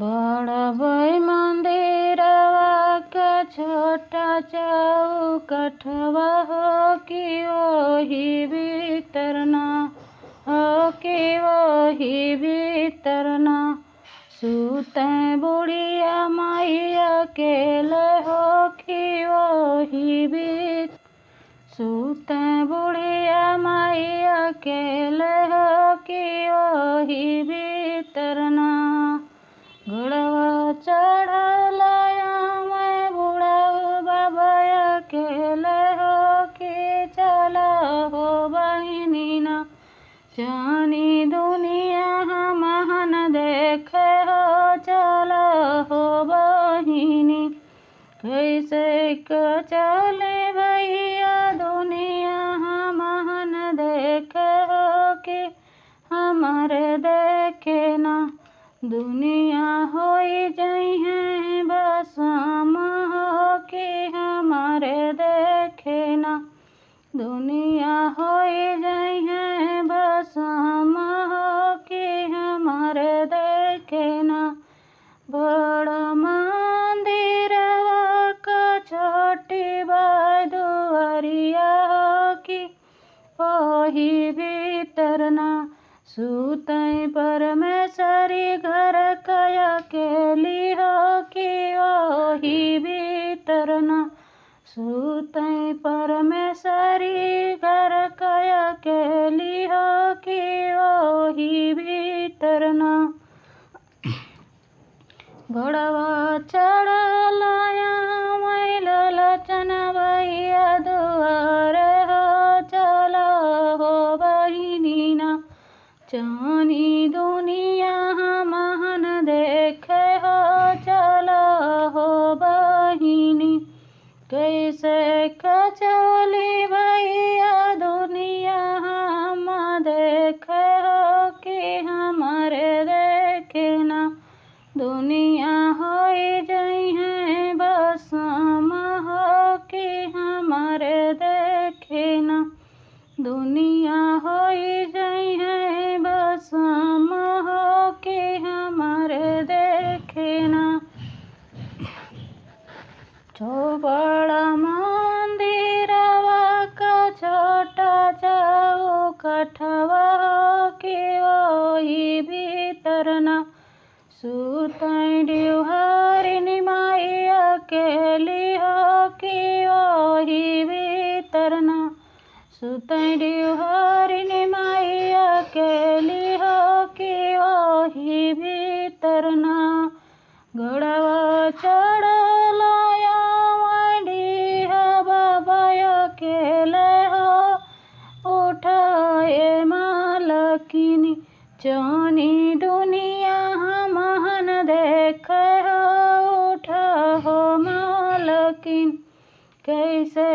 बड़ा बई मंदिरवा का छोटा चौकठवा हो कि वही भीतरना हो कि वही भीतरना सूते बुढ़िया मैया अकेले हो कि वही भीतर सूते बुढ़िया मैया अकेले हो कि वही भीतरना घोड़वा चढ़लाया मैं बूढ़ा बाबा अकेले हो कि चला हो बहिनी ना जानी दुनिया हमहन देखे हो चला हो बहिनी कैसे चले भैया दुनिया हमहन देखे हो कि हमारे देखे ना दुनिया होई जई है बसम हो कि हमारे देखे ना दुनिया होई जई है बसम हो कि हमारे देखे ना बड़ा मंदिरवा का छोटी बाई दुआरिया हो कि वही भीतरना सूतई परमेश्वरी घर कया अकेली हो कि वही भीतरना सूतई परमेश्वरी घर कया अकेली हो कि वही भीतरना घोड़वा चढ़लाया मैं ललचन भैया दुआर हो चला हो बहिनी ना जानी दुनिया हमहन देखे हो चला हो बहिनी कैसे चली भैया दुनिया हम देखे हो कि हमारे देखे ना दुनिया होई जई है बसम हो कि हमारे देखे ना दुनिया होई जई है बसम हो कि हमारे देखे ना जो बड़ा मंदिरवा का छोटा चौकठवा हो कि वही भीतरना सूतई डिहवारिनी माई अकेली हो कि वही भीतरना सूतई डिहवारिनी माई अकेली हो कि वही भीतरना घोड़वा चढ़लाया मडिहा बाबा अकेले हो उठाए मालकिनी जानी दुनिया हमहन देखे हो उठा हो मालकिन कैसे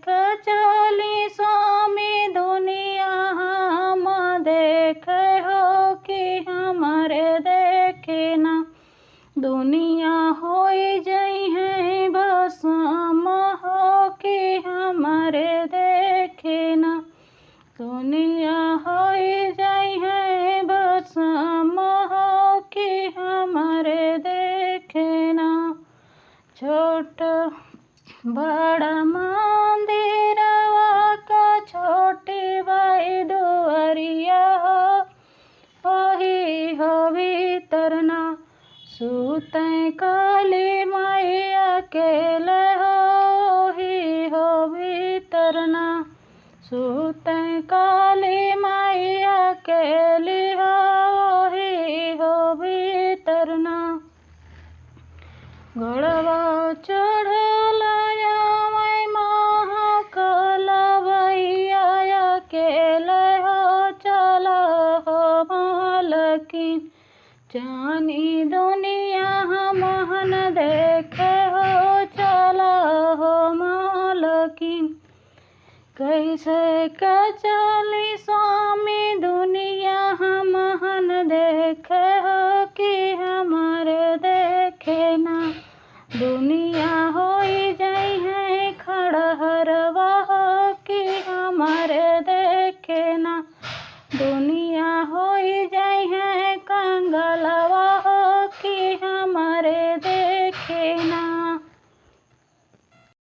चली स्वामी दुनिया हम देखे हो कि हमारे देखे ना दुनिया होई जई है बसम हो कि हमारे देखे ना दुनिया होई जई है बसम हो कि हमारे देखे ना छोटा बड़ा मंदिरवा का छोटी बाई दुआरिया हो वही हो भीतरना सूतई काली माई अकेले हो ही हो भीतरना सूतई काली माई अकेली हो ही हो भीतरना घोड़वा चढ़लाया मैं महाकाल भैया अकेले हो चला हो मालकिन जानी दुनिया हमहन देखे हो चला हो मालकिन कैसे चली स्वामी दुनिया हमहन देखे हो कि